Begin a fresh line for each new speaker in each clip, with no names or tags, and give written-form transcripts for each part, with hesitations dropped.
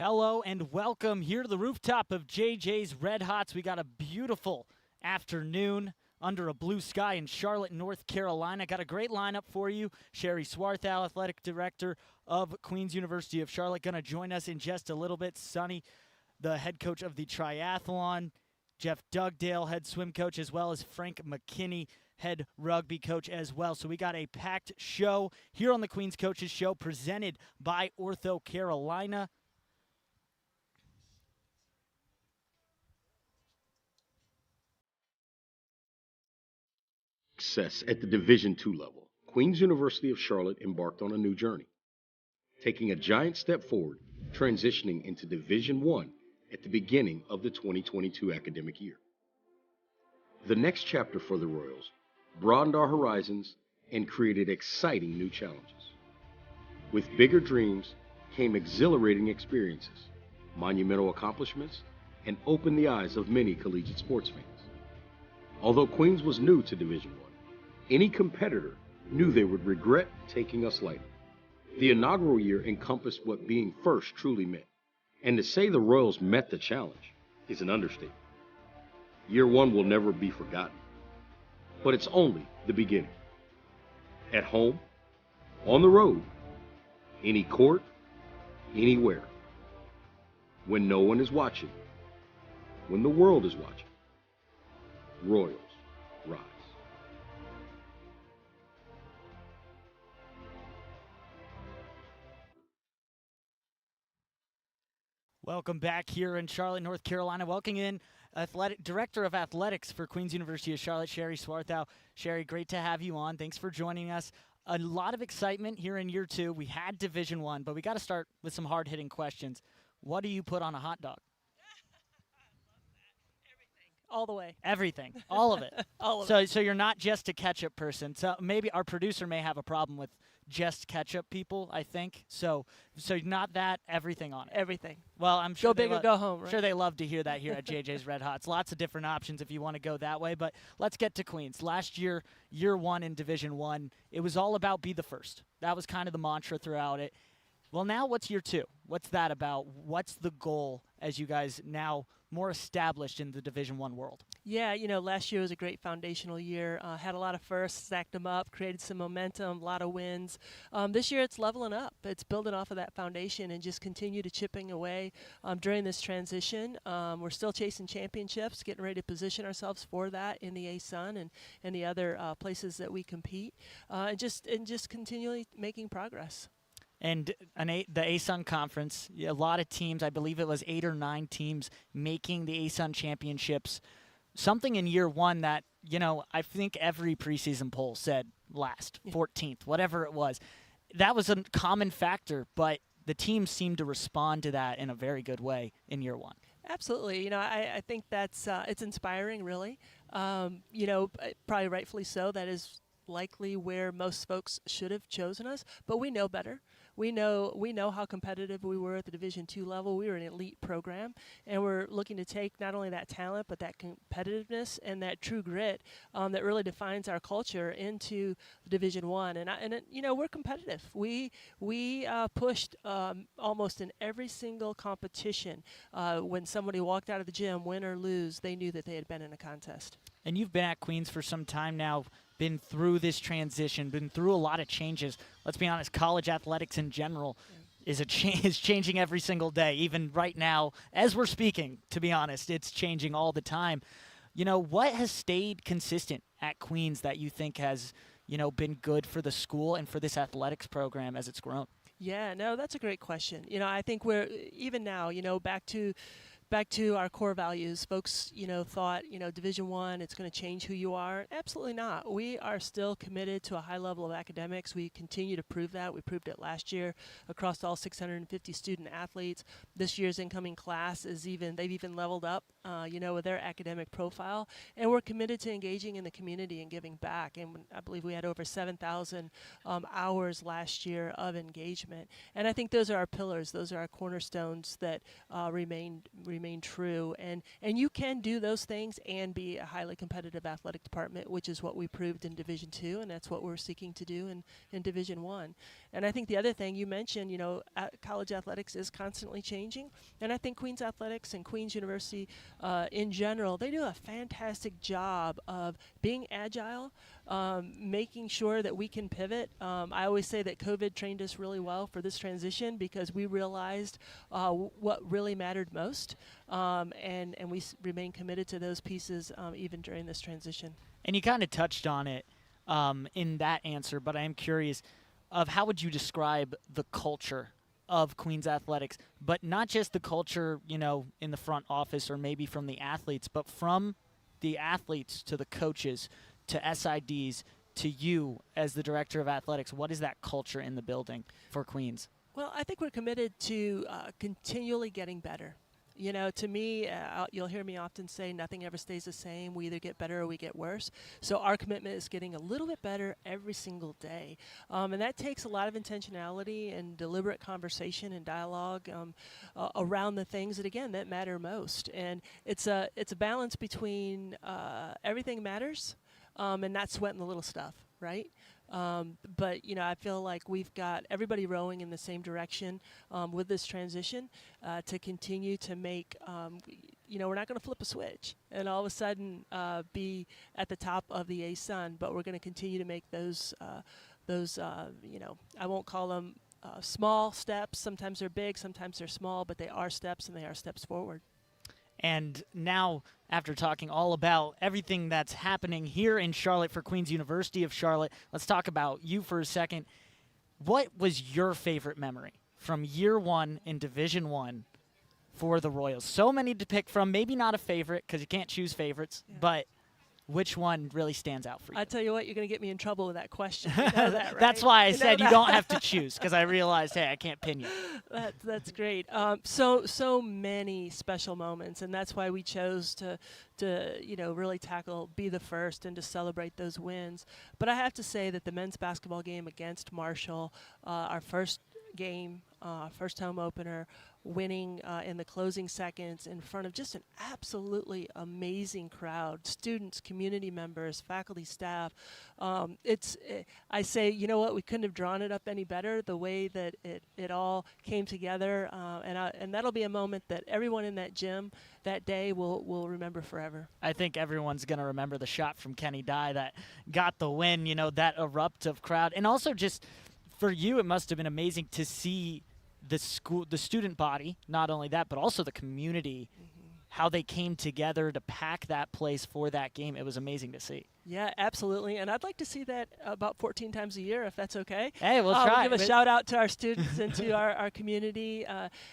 Hello and welcome here to the rooftop of JJ's Red Hots. We got a beautiful afternoon under a blue sky in Charlotte, North Carolina. Got a great lineup for you. Cherie Swarthout, Athletic Director of Queen's University of Charlotte, going to join us in just a little bit. Sonni, the head coach of the Triathlon. Jeff Dugdale, head swim coach, as well as Frank McKinney, head rugby coach as well. So we got a packed show here on the Queen's Coaches Show presented by Ortho Carolina.
Success at the Division II level, Queen's University of Charlotte embarked on a new journey, taking a giant step forward, transitioning into Division I at the beginning of the 2022 academic year. The next chapter for the Royals broadened our horizons and created exciting new challenges. With bigger dreams came exhilarating experiences, monumental accomplishments, and opened the eyes of many collegiate sports fans. Although Queens was new to Division I, any competitor knew they would regret taking us lightly. The inaugural year encompassed what being first truly meant, and to say the Royals met the challenge is an understatement. Year one will never be forgotten, but it's only the beginning. At home, on the road, any court, anywhere. When no one is watching, when the world is watching, Royals rise.
Welcome back here in Charlotte, North Carolina. Welcoming in Director of Athletics for Queen's University of Charlotte, Cherie Swarthout. Cherie, great to have you on. Thanks for joining us. A lot of excitement here in year two. We had Division I, but we got to start with some hard-hitting questions. What do you put on a hot dog?
All the way.
Everything. All of it.
All of it.
So you're not just a ketchup person. So maybe our producer may have a problem with just ketchup people, I think. So not that, everything on it.
Everything.
Well, I'm sure
go big or go home, right?
Sure they love to hear that here at JJ's Red Hots. Lots of different options if you want to go that way, but let's get to Queens. Last year, year one in Division I, it was all about be the first. That was kind of the mantra throughout it. Well, now what's year two? What's that about? What's the goal as you guys now more established in the Division I world?
Yeah, last year was a great foundational year. Had a lot of firsts, stacked them up, created some momentum, a lot of wins. This year it's leveling up. It's building off of that foundation and just continue to chipping away during this transition. We're still chasing championships, getting ready to position ourselves for that in the ASUN and the other places that we compete, and just continually making progress.
And the ASUN conference, a lot of teams, I believe it was 8 or 9 teams making the ASUN championships. Something in year one that, I think every preseason poll said last, 14th, whatever it was. That was a common factor, but the teams seemed to respond to that in a very good way in year one.
Absolutely. I think that's it's inspiring, really. Probably rightfully so. That is likely where most folks should have chosen us, but we know better. We know how competitive we were at the Division II level. We were an elite program, and we're looking to take not only that talent, but that competitiveness and that true grit that really defines our culture into Division I. And we're competitive. We pushed almost in every single competition. When somebody walked out of the gym, win or lose, they knew that they had been in a contest.
And you've been at Queens for some time now, been through this transition, been through a lot of changes. Let's be honest, college athletics in general is changing every single day. Even right now, as we're speaking, to be honest, it's changing all the time. What has stayed consistent at Queens that you think has, been good for the school and for this athletics program as it's grown?
Yeah, no, that's a great question. I think we're, even now, back to our core values. Folks, thought, Division I, it's going to change who you are. Absolutely not. We are still committed to a high level of academics. We continue to prove that. We proved it last year across all 650 student athletes. This year's incoming class they've even leveled up, with their academic profile. And we're committed to engaging in the community and giving back. And I believe we had over 7,000 hours last year of engagement. And I think those are our pillars. Those are our cornerstones that remain remain true. And you can do those things and be a highly competitive athletic department, which is what we proved in Division II, and that's what we're seeking to do in Division I. And I think the other thing you mentioned, college athletics is constantly changing. And I think Queens Athletics and Queens University in general, they do a fantastic job of being agile, making sure that we can pivot. I always say that COVID trained us really well for this transition because we realized what really mattered most, and we remain committed to those pieces even during this transition.
And you kind of touched on it in that answer, but I am curious of how would you describe the culture of Queens Athletics, but not just the culture, in the front office or maybe from the athletes, but from the athletes to the coaches to SIDs to you as the director of athletics. What is that culture in the building for Queens?
Well, I think we're committed to continually getting better. To me, you'll hear me often say nothing ever stays the same. We either get better or we get worse. So our commitment is getting a little bit better every single day. And that takes a lot of intentionality and deliberate conversation and dialogue around the things that, again, that matter most. And it's a balance between everything matters and not sweating the little stuff, right? But I feel like we've got everybody rowing in the same direction with this transition to continue to make, we're not going to flip a switch and all of a sudden be at the top of the ASUN, but we're going to continue to make those I won't call them small steps. Sometimes they're big, sometimes they're small, but they are steps and they are steps forward.
And now, after talking all about everything that's happening here in Charlotte for Queens University of Charlotte, let's talk about you for a second. What was your favorite memory from year one in Division I for the Royals? So many to pick from, maybe not a favorite because you can't choose favorites, but which one really stands out for you?
I tell you what, you're going to get me in trouble with that question. You know that, right?
That's why I said you don't have to choose, because I realized, hey, I can't pin you.
That's great. So many special moments, and that's why we chose to really tackle, be the first, and to celebrate those wins. But I have to say that the men's basketball game against Marshall, our first game, first home opener, winning in the closing seconds in front of just an absolutely amazing crowd, students, community members, faculty, staff. I say, you know what, we couldn't have drawn it up any better, the way that it all came together, and that'll be a moment that everyone in that gym that day will remember forever.
I think everyone's going to remember the shot from Kenny Dyer that got the win, that eruptive crowd. And also just for you, it must have been amazing to see the student body, not only that, but also the community, how they came together to pack that place for that game. It was amazing to see.
Yeah, absolutely. And I'd like to see that about 14 times a year, if that's okay.
Hey, we'll try.
We'll give a shout out to our students and to our community.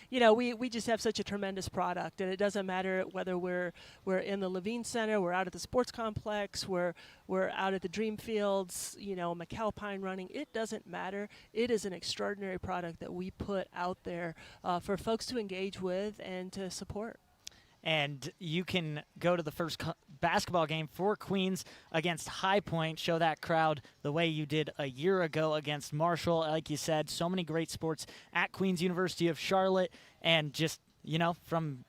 We just have such a tremendous product, and it doesn't matter whether we're in the Levine Center, we're out at the sports complex, we're out at the Dream Fields, McAlpine running. It doesn't matter. It is an extraordinary product that we put out there for folks to engage with and to support.
And you can go to the first basketball game for Queens against High Point, show that crowd the way you did a year ago against Marshall. Like you said, so many great sports at Queens University of Charlotte, and just, from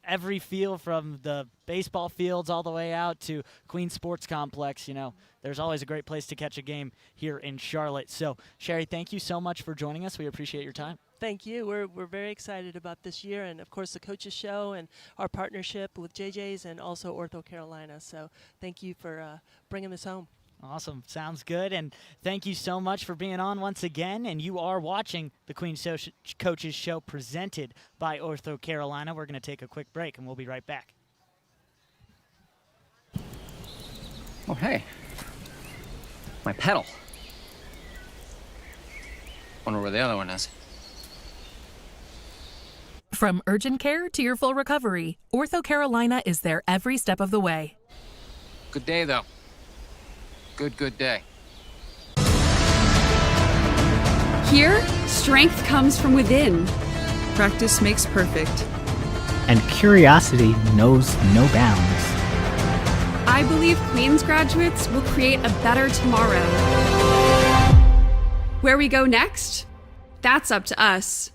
every field, from the baseball fields all the way out to Queens Sports Complex, there's always a great place to catch a game here in Charlotte. So, Cherie, thank you so much for joining us. We appreciate your time.
Thank you. We're very excited about this year, and of course the Coaches Show and our partnership with JJ's and also Ortho Carolina. So thank you for bringing this home.
Awesome. Sounds good. And thank you so much for being on once again. And you are watching the Queens Coaches Show presented by Ortho Carolina. We're going to take a quick break, and we'll be right back.
Oh, hey. My pedal. Wonder where the other one is.
From urgent care to your full recovery, Ortho Carolina is there every step of the way.
Good day, though. Good day.
Here, strength comes from within.
Practice makes perfect.
And curiosity knows no bounds.
I believe Queens graduates will create a better tomorrow. Where we go next? That's up to us.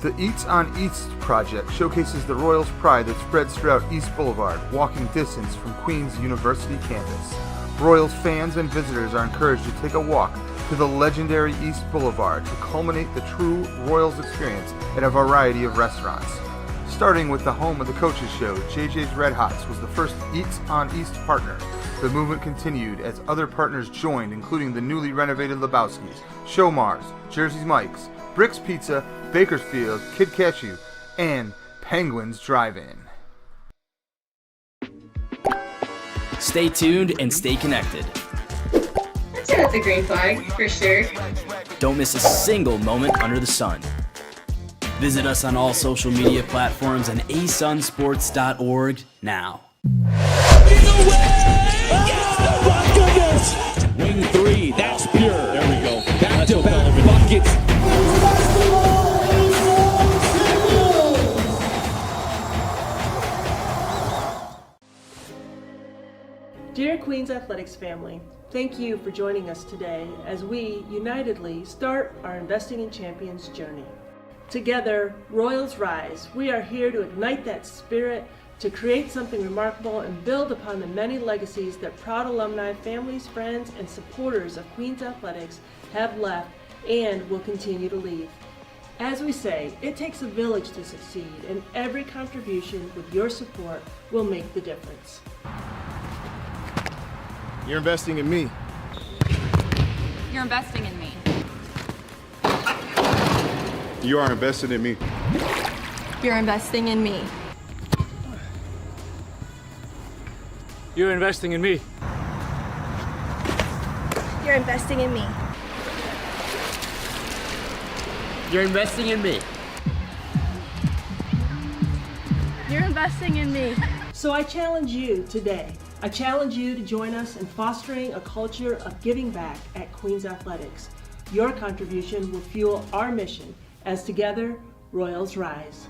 The Eats on East project showcases the Royals' pride that spreads throughout East Boulevard, walking distance from Queen's University campus. Royals fans and visitors are encouraged to take a walk to the legendary East Boulevard to culminate the true Royals experience at a variety of restaurants. Starting with the home of the Coaches Show, JJ's Red Hots was the first Eats on East partner. The movement continued as other partners joined, including the newly renovated Lebowski's, Showmars, Jersey's Mike's, Brick's Pizza, Bakersfield, Kid Cashew, and Penguins Drive-In.
Stay tuned and stay connected.
Let's hit the green flag, for sure.
Don't miss a single moment under the sun. Visit us on all social media platforms and asunsports.org now.
Wing 3, that's pure. There we go. Back-to-back buckets.
Dear Queens Athletics family, thank you for joining us today as we unitedly start our Investing in Champions journey. Together, Royals Rise, we are here to ignite that spirit, to create something remarkable and build upon the many legacies that proud alumni, families, friends, and supporters of Queens Athletics have left and will continue to leave. As we say, it takes a village to succeed, and every contribution with your support will make the difference.
You're investing in me.
You're investing in me.
You are invested in me.
You're investing in me.
You're investing in me.
You're investing in me.
You're investing in me.
You're investing in me.
So I challenge you today. I challenge you to join us in fostering a culture of giving back at Queens Athletics. Your contribution will fuel our mission as together, Royals Rise.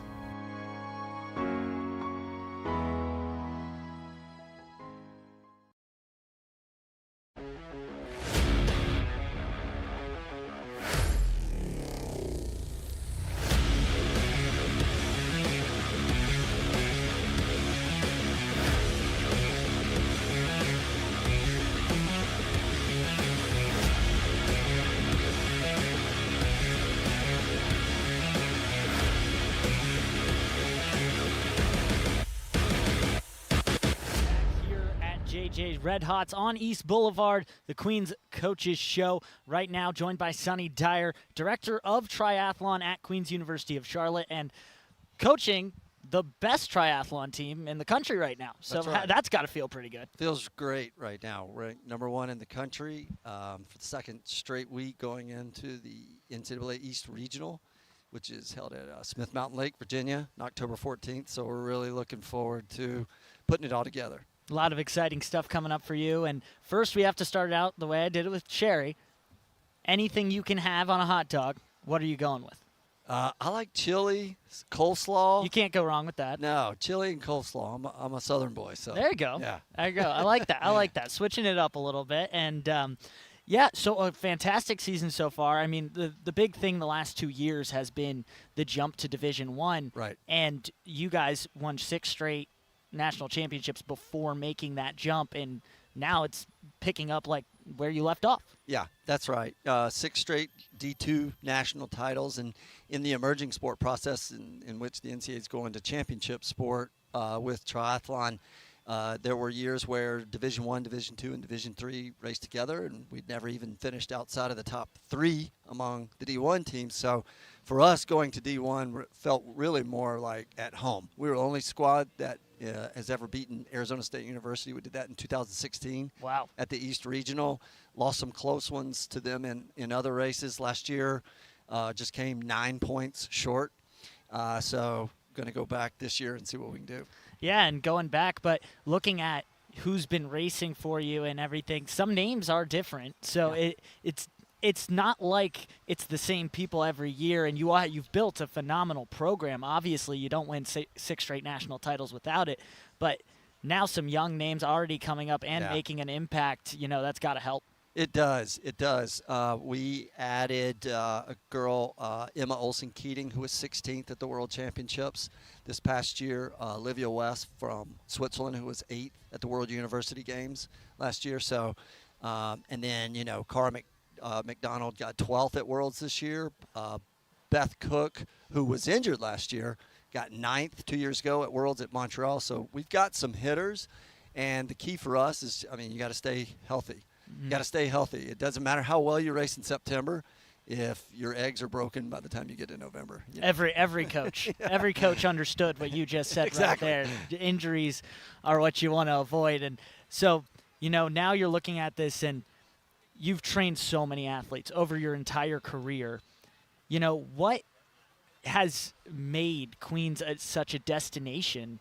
JJ's Red Hots on East Boulevard, the Queens Coaches Show. Right now, joined by Sonni Dyer, Director of Triathlon at Queens University of Charlotte, and coaching the best triathlon team in the country right now. So that's got to feel pretty good.
Feels great right now. We're ranked #1 in the country for the second straight week going into the NCAA East Regional, which is held at Smith Mountain Lake, Virginia, on October 14th. So we're really looking forward to putting it all together.
A lot of exciting stuff coming up for you. And first, we have to start out the way I did it with Cherie. Anything you can have on a hot dog, what are you going with?
I like chili, coleslaw.
You can't go wrong with that.
No, chili and coleslaw. I'm a Southern boy, so
there you go.
Yeah,
there you go. I like that. I like that. Switching it up a little bit, and yeah. So a fantastic season so far. I mean, the big thing the last 2 years has been the jump to Division I.
Right.
And you guys won 6 straight national championships before making that jump, and now it's picking up like where you left off.
Yeah, that's right. 6 straight D2 national titles, and in the emerging sport process in which the NCAA is going to championship sport with triathlon, there were years where Division I, Division II, and Division III raced together, and we'd never even finished outside of the top 3 among the D1 teams. So for us, going to D1 felt really more like at home. We were the only squad that has ever beaten Arizona State University. We did that in 2016.
Wow.
At the East Regional. Lost some close ones to them in other races last year. Just came 9 points short. So going to go back this year and see what we can do.
Yeah, and going back, but looking at who's been racing for you and everything, some names are different. So yeah. It's not like it's the same people every year, and you've built a phenomenal program. Obviously, you don't win 6 straight national titles without it, but now some young names already coming up and making an impact, that's got to help.
It does. It does. We added a girl, Emma Olsen-Keating, who was 16th at the World Championships this past year. Olivia West from Switzerland, who was 8th at the World University Games last year. So, and then, Cara McDonald got 12th at Worlds this year. Beth Cook, who was injured last year, got 9th 2 years ago at Worlds at Montreal. So we've got some hitters. And the key for us is, you got to stay healthy. You got to stay healthy. It doesn't matter how well you race in September if your eggs are broken by the time you get to November.
Every coach, every coach understood what you just said
exactly.
right there. Injuries are what you want to avoid. And so, now you're looking at this and you've trained so many athletes over your entire career. What has made Queens such a destination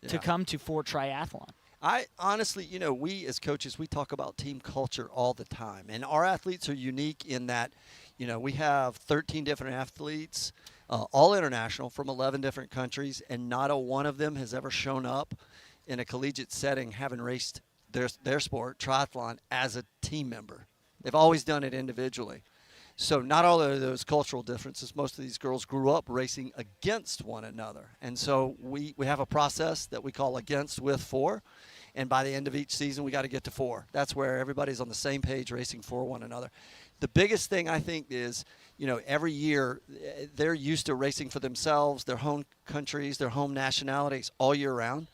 to come to for triathlon?
I honestly, we as coaches, we talk about team culture all the time. And our athletes are unique in that, we have 13 different athletes, all international from 11 different countries, and not a one of them has ever shown up in a collegiate setting having raced their sport, triathlon, as a team member. They've always done it individually. So not all of those cultural differences. Most of these girls grew up racing against one another. And so we have a process that we call against, with, for. And by the end of each season, we got to get to 4. That's where everybody's on the same page racing for one another. The biggest thing, I think, is, every year they're used to racing for themselves, their home countries, their home nationalities all year round.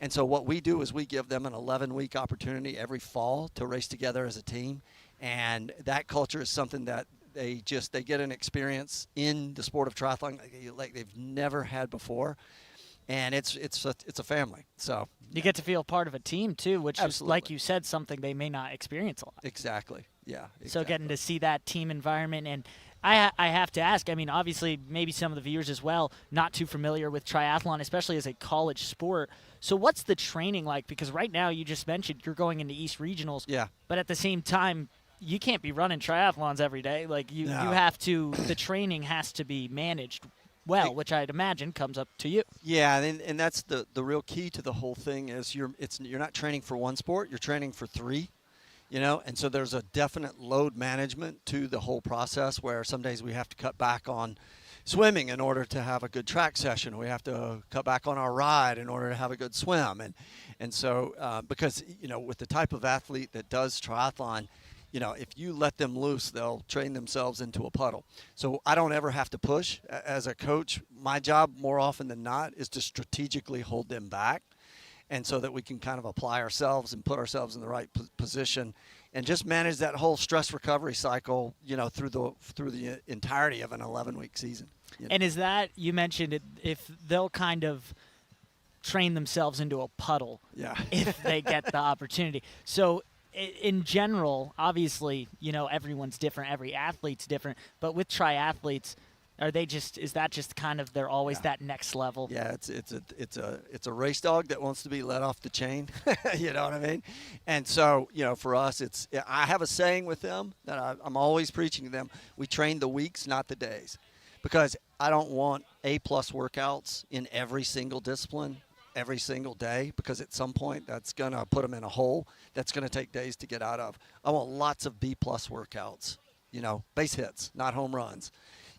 And so what we do is we give them an 11-week opportunity every fall to race together as a team. And that culture is something that they get an experience in the sport of triathlon like they've never had before, and it's a family. So
you get to feel part of a team too, which
absolutely.
is, like you said, something they may not experience a lot.
Exactly. Yeah. Exactly.
So getting to see that team environment, and I have to ask. Obviously, maybe some of the viewers as well not too familiar with triathlon, especially as a college sport. So what's the training like? Because right now you just mentioned you're going into East Regionals.
Yeah.
But at the same time, you can't be running triathlons every day. Like you have to. The training has to be managed well, which I'd imagine comes up to you.
Yeah, and that's the real key to the whole thing is you're not training for one sport, you're training for 3. And so there's a definite load management to the whole process where some days we have to cut back on swimming in order to have a good track session. We have to cut back on our ride in order to have a good swim. And so because, with the type of athlete that does triathlon, if you let them loose, they'll train themselves into a puddle. So I don't ever have to push. As a coach, my job more often than not is to strategically hold them back, and so that we can kind of apply ourselves and put ourselves in the right position and just manage that whole stress recovery cycle, through the entirety of an 11-week season.
And is that, you mentioned it, if they'll kind of train themselves into a puddle if they get the opportunity. So in general, obviously, everyone's different, every athlete's different, but with triathletes, is that just kind of, they're always that next level?
Yeah, it's a race dog that wants to be let off the chain. You know what I mean? And so, for us, I have a saying with them that I'm always preaching to them. We train the weeks, not the days, because I don't want A+ workouts in every single discipline every single day, because at some point that's going to put them in a hole that's going to take days to get out of. I want lots of B+ workouts, base hits, not home runs,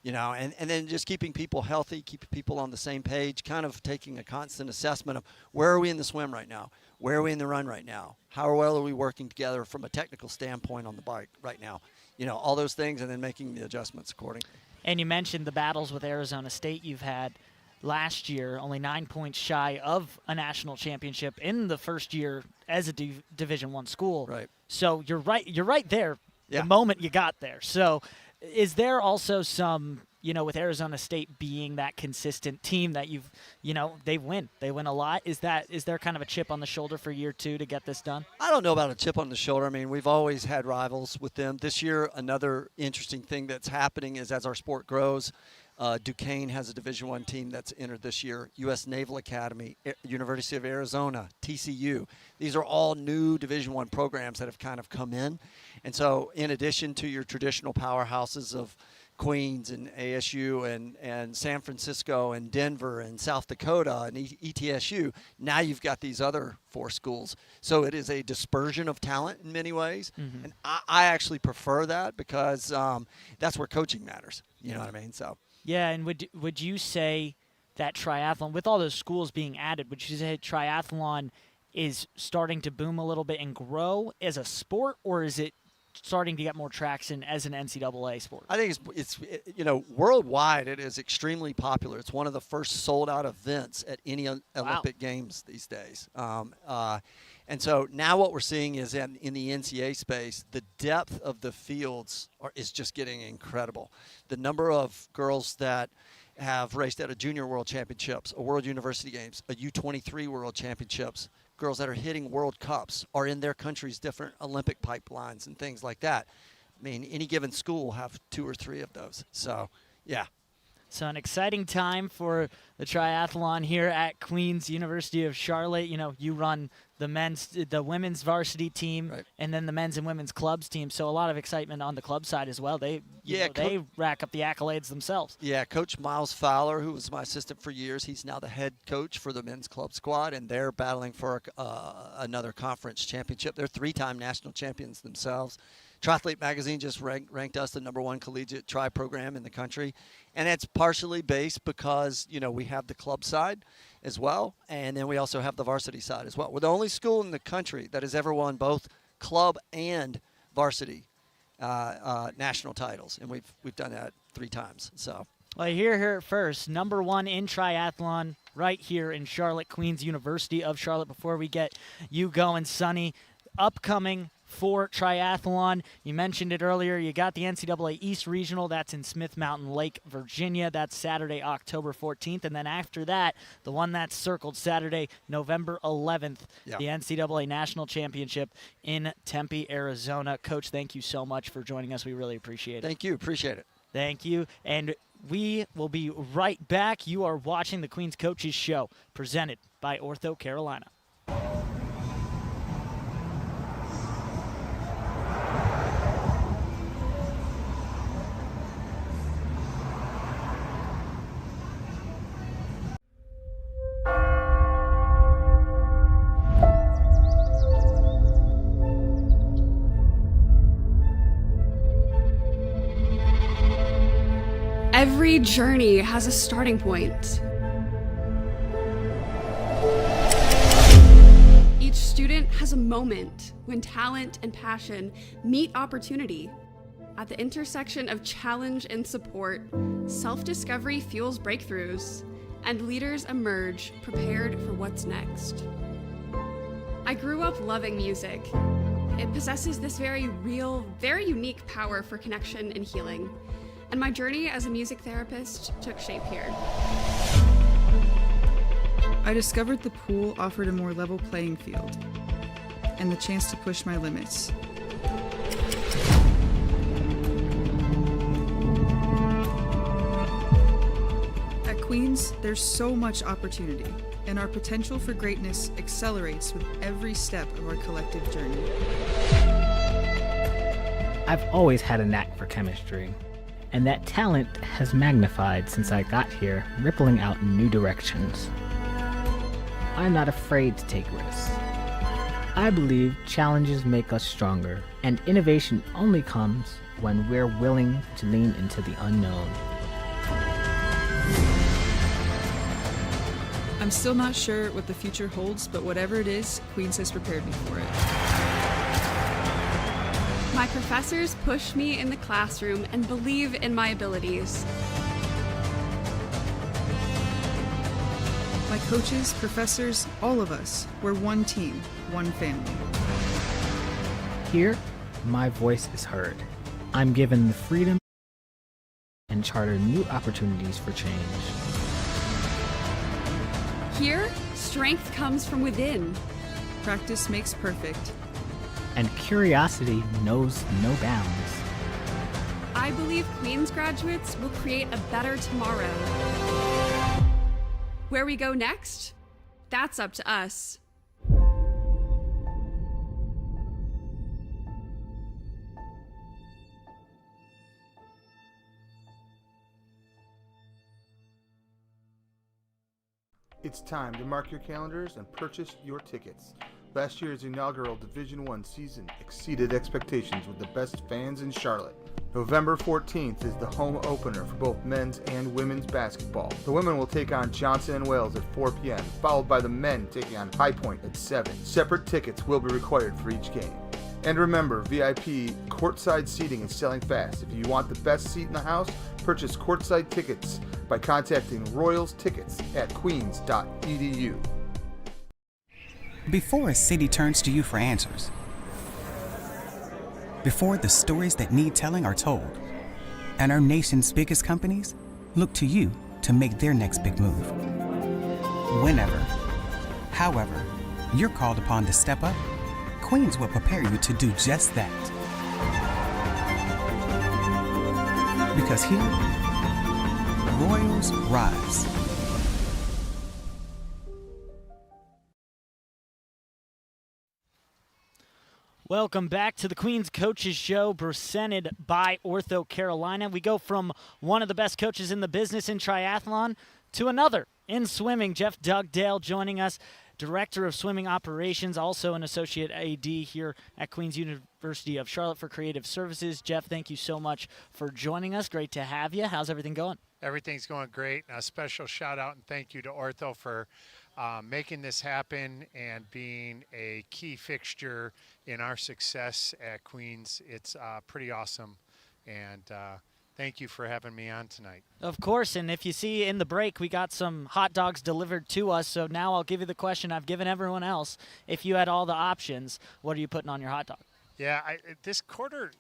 and then just keeping people healthy, keeping people on the same page, kind of taking a constant assessment of where are we in the swim right now? Where are we in the run right now? How well are we working together from a technical standpoint on the bike right now? All those things, and then making the adjustments accordingly.
And you mentioned the battles with Arizona State you've had. Last year, only 9 points shy of a national championship in the first year as a Division I school.
Right.
So you're right there the moment you got there. So is there also some, with Arizona State being that consistent team that they win a lot? Is there kind of a chip on the shoulder for year 2 to get this done?
I don't know about a chip on the shoulder. We've always had rivals with them. This year, another interesting thing that's happening is as our sport grows, Duquesne has a Division I team that's entered this year. U.S. Naval Academy, University of Arizona, TCU. These are all new Division I programs that have kind of come in. And so in addition to your traditional powerhouses of Queens and ASU and San Francisco and Denver and South Dakota and ETSU. Now you've got these other 4 schools. So it is a dispersion of talent in many ways.
Mm-hmm.
And I actually prefer that because that's where coaching matters. You know what I mean? So.
Yeah, and would you say that triathlon, with all those schools being added, would you say triathlon is starting to boom a little bit and grow as a sport, or is it starting to get more traction as an NCAA sport?
I think it's worldwide it is extremely popular. It's one of the first sold out events at any Olympic Games these days. And so now what we're seeing is in the NCAA space, the depth of the fields is just getting incredible. The number of girls that have raced at a junior world championships, a world university games, a U23 world championships, girls that are hitting World Cups are in their country's different Olympic pipelines and things like that. I mean, any given school will have 2 or 3 of those. So, yeah.
So an exciting time for the triathlon here at Queen's University of Charlotte. You know, you run the women's varsity team, and then the men's and women's clubs team. So a lot of excitement on the club side as well. They rack up the accolades themselves.
Yeah, Coach Miles Fowler, who was my assistant for years, he's now the head coach for the men's club squad, and they're battling for another conference championship. They're 3-time national champions themselves. Triathlete Magazine just ranked us the #1 collegiate tri program in the country. And it's partially based because, we have the club side as well, and then we also have the varsity side as well. We're the only school in the country that has ever won both club and varsity national titles, and we've done that 3 times. So.
Well, here first, #1 in triathlon right here in Charlotte, Queen's University of Charlotte. Before we get you going, Sonni, upcoming for triathlon. You mentioned it earlier. You got the NCAA East Regional. That's in Smith Mountain Lake, Virginia. That's Saturday, October 14th. And then after that, the one that's circled Saturday, November 11th, the NCAA National Championship in Tempe, Arizona. Coach, thank you so much for joining us. We really appreciate it.
Thank you. Appreciate it.
Thank you. And we will be right back. You are watching the Queen's Coaches Show, presented by Ortho Carolina.
Every journey has a starting point. Each student has a moment when talent and passion meet opportunity. At the intersection of challenge and support, self-discovery fuels breakthroughs, and leaders emerge prepared for what's next. I grew up loving music. It possesses this very real, very unique power for connection and healing. And my journey as a music therapist took shape here.
I discovered the pool offered a more level playing field and the chance to push my limits. At Queen's, there's so much opportunity, and our potential for greatness accelerates with every step of our collective journey.
I've always had a knack for chemistry, and that talent has magnified since I got here, rippling out in new directions. I'm not afraid to take risks. I believe challenges make us stronger, and innovation only comes when we're willing to lean into the unknown.
I'm still not sure what the future holds, but whatever it is, Queen's has prepared me for it.
My professors push me in the classroom and believe in my abilities.
My coaches, professors, all of us, we're one team, one family.
Here, my voice is heard. I'm given the freedom and charter new opportunities for change.
Here, strength comes from within.
Practice makes perfect.
And curiosity knows no bounds.
I believe Queen's graduates will create a better tomorrow. Where we go next? That's up to us.
It's time to mark your calendars and purchase your tickets. Last year's inaugural Division I season exceeded expectations with the best fans in Charlotte. November 14th is the home opener for both men's and women's basketball. The women will take on Johnson & Wales at 4 p.m., followed by the men taking on High Point at 7. Separate tickets will be required for each game. And remember, VIP courtside seating is selling fast. If you want the best seat in the house, purchase courtside tickets by contacting Royals Tickets at queens.edu.
Before a city turns to you for answers, before the stories that need telling are told, and our nation's biggest companies look to you to make their next big move. Whenever, however, you're called upon to step up, Queens will prepare you to do just that. Because here, Royals rise.
Welcome back to the Queens Coaches Show, presented by Ortho Carolina. We go from one of the best coaches in the business in triathlon to another in swimming. Jeff Dugdale joining us, Director of Swimming Operations, also an Associate AD here at Queens University of Charlotte for Creative Services. Jeff, thank you so much for joining us. Great to have you. How's everything going?
Everything's going great. A special shout out and thank you to Ortho for making this happen and being a key fixture in our success at Queens. It's pretty awesome, and thank you for having me on tonight.
Of course, and if you see in the break, we got some hot dogs delivered to us, so now I'll give you the question I've given everyone else. If you had all the options, what are you putting on your hot dog?
Yeah, this quarter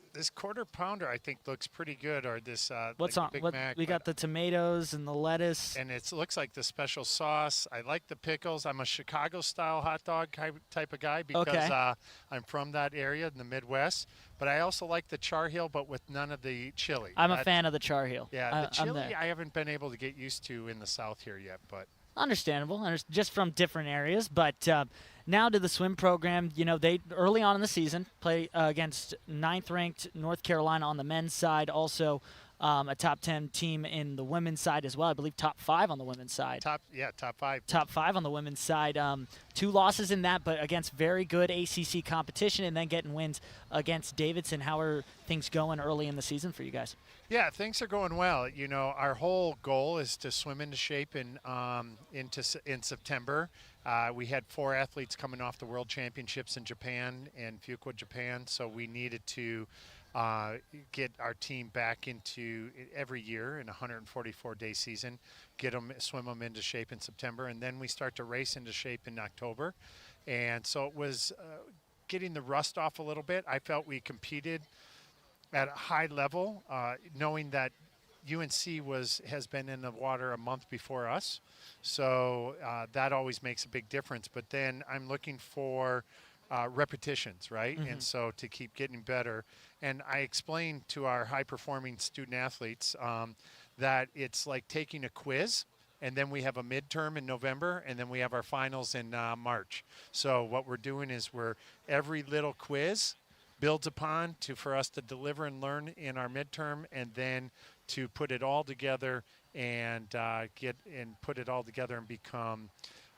pounder I think looks pretty good, or this
what's
like
on?
Big
What,
Mac.
we got the tomatoes and the lettuce,
and it looks like the special sauce. I like the pickles. I'm a Chicago-style hot dog type of guy because I'm from that area in the Midwest. But I also like the char heel, but with none of the chili.
I'm a fan of the char heel.
Yeah, the chili I haven't been able to get used to in the South here yet, but
understandable, just from different areas. But now to the swim program. You know, they early on in the season play against 9th-ranked North Carolina on the men's side, also a top 10 team in the women's side as well. I believe top 5 on the women's side.
Top 5.
Top 5 on the women's side. 2 losses in that, but against very good ACC competition, and then getting wins against Davidson. How are things going early in the season for you guys?
Yeah, things are going well. You know, our whole goal is to swim into shape in September. We had 4 athletes coming off the World Championships in Japan and Fukuoka, Japan, so we needed to get our team back into every year in a 144-day season, swim them into shape in September, and then we start to race into shape in October. And so it was getting the rust off a little bit. I felt we competed at a high level, knowing that UNC has been in the water a month before us, so that always makes a big difference. But then I'm looking for repetitions, right? Mm-hmm. And so to keep getting better. And I explained to our high-performing student athletes that it's like taking a quiz, and then we have a midterm in November, and then we have our finals in March. So what we're doing is every little quiz builds upon for us to deliver and learn in our midterm, and then to put it all together and put it all together and become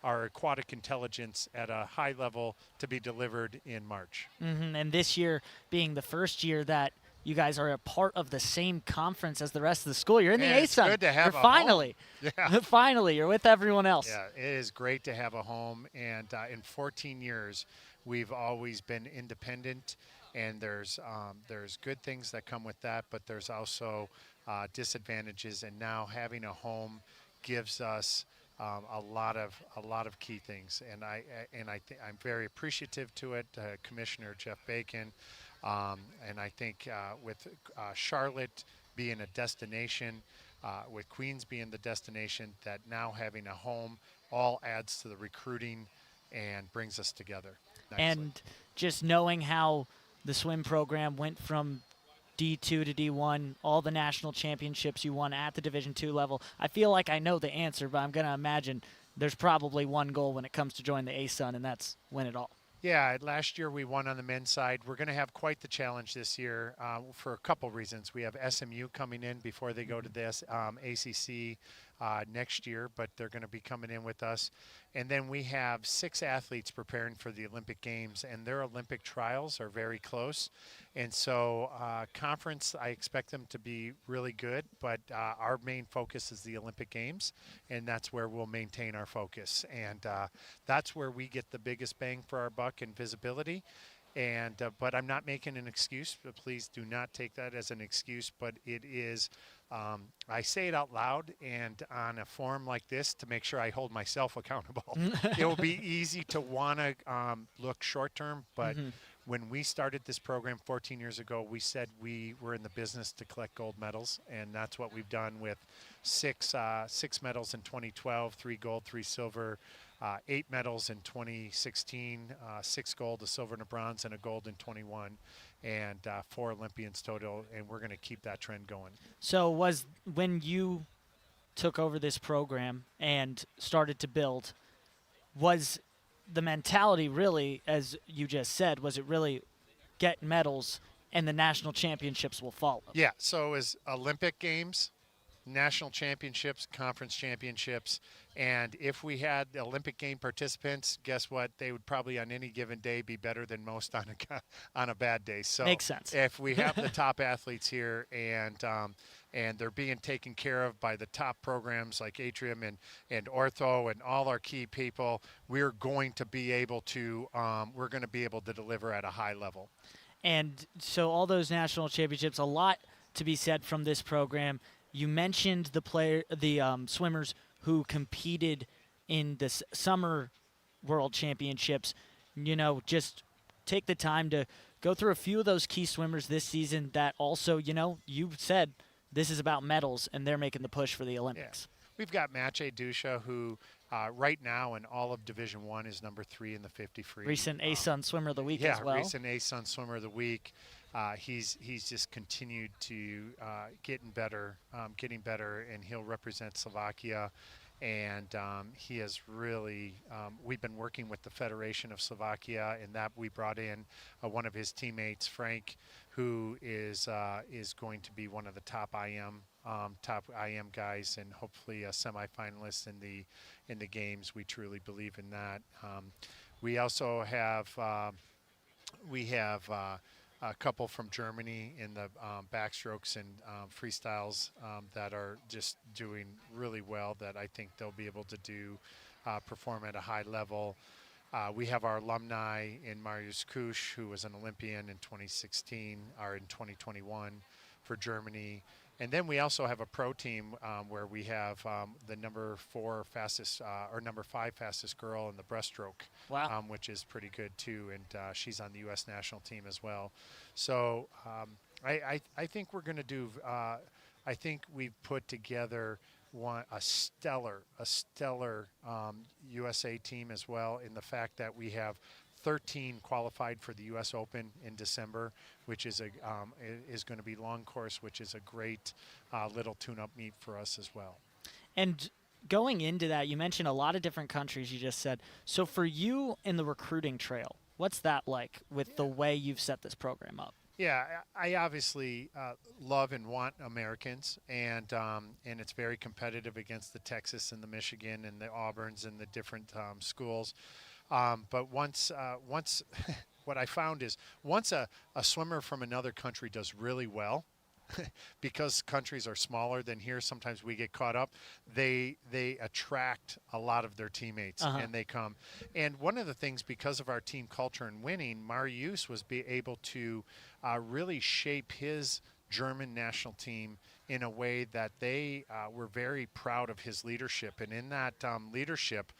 our aquatic intelligence at a high level to be delivered in March.
Mm-hmm. And this year being the first year that you guys are a part of the same conference as the rest of the school. You're in the ASUN.
It's good to have
finally.
Home. Yeah.
Finally, you're with everyone else.
Yeah, it is great to have a home. And in 14 years, we've always been independent. And there's good things that come with that, but there's also disadvantages. And now having a home gives us a lot of key things, and I'm very appreciative to it. Commissioner Jeff Bacon, and I think with Charlotte being a destination, with Queens being the destination, that now having a home all adds to the recruiting and brings us together nicely.
And just knowing how the swim program went from D2 to D1, all the national championships you won at the Division II level. I feel like I know the answer, but I'm going to imagine there's probably one goal when it comes to join the ASUN, and that's win it all.
Yeah, last year we won on the men's side. We're going to have quite the challenge this year for a couple reasons. We have SMU coming in before they go to this ACC. next year, but they're going to be coming in with us. And then we have 6 athletes preparing for the Olympic Games, and their Olympic trials are very close. And so conference, I expect them to be really good, but our main focus is the Olympic Games, and that's where we'll maintain our focus. And that's where we get the biggest bang for our buck and visibility. And but I'm not making an excuse, but please do not take that as an excuse, but it is, I say it out loud and on a forum like this to make sure I hold myself accountable. It will be easy to want to look short term, but when we started this program 14 years ago, we said we were in the business to collect gold medals, and that's what we've done with six medals in 2012, 3 gold, 3 silver, 8 medals in 2016, 6 gold, a silver and a bronze, and a gold in 21, and 4 Olympians total, and we're going to keep that trend going.
So was when you took over this program and started to build, was the mentality really, as you just said, was it really get medals and the national championships will follow?
Yeah, so it was Olympic Games, national championships, conference championships, and if we had Olympic game participants, guess what? They would probably on any given day be better than most on a bad day. So
makes sense.
If we have the top athletes here and they're being taken care of by the top programs like Atrium and Ortho and all our key people, we're going to be able to deliver at a high level.
And so all those national championships, a lot to be said from this program. You mentioned the swimmers who competed in the summer world championships. You know, just take the time to go through a few of those key swimmers this season that also, you know, you said this is about medals and they're making the push for the Olympics.
Yeah. We've got Maciej Dusha, who right now in all of Division I is number 3 in the 50 free.
Recent ASUN Swimmer of the Week
yeah,
as well.
Yeah, recent ASUN Swimmer of the Week. He's just continued to getting better, and he'll represent Slovakia. And he has really, we've been working with the Federation of Slovakia, and that we brought in one of his teammates, Frank, who is going to be one of the top IM guys, and hopefully a semifinalist in the games. We truly believe in that. We also have a couple from Germany in the backstrokes and freestyles that are just doing really well, that I think they'll be able to perform at a high level. We have our alumni in Marius Kusch, who was an Olympian in 2016 or in 2021 for Germany. And then we also have a pro team where we have the number 5 fastest girl in the breaststroke,
wow.
Which is pretty good too. And she's on the U.S. national team as well. So I think we're going to do. I think we've put together a stellar USA team as well, in the fact that we have 13 qualified for the U.S. Open in December, which is going to be long course, which is a great little tune-up meet for us as well.
And going into that, you mentioned a lot of different countries, you just said. So for you in the recruiting trail, what's that like with the way you've set this program up?
Yeah, I obviously love and want Americans, and it's very competitive against the Texas and the Michigan and the Auburns and the different schools. But once what I found is once a swimmer from another country does really well, because countries are smaller than here, sometimes we get caught up. They attract a lot of their teammates, and they come. And one of the things, because of our team culture and winning, Marius was able to really shape his German national team in a way that they were very proud of his leadership. And in that leadership,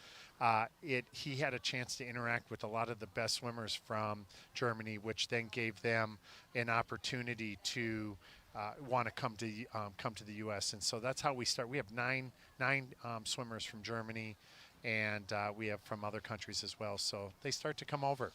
he had a chance to interact with a lot of the best swimmers from Germany, which then gave them an opportunity to want to come to the U.S. And so that's how we start. We have nine swimmers from Germany, and we have from other countries as well. So they start to come over.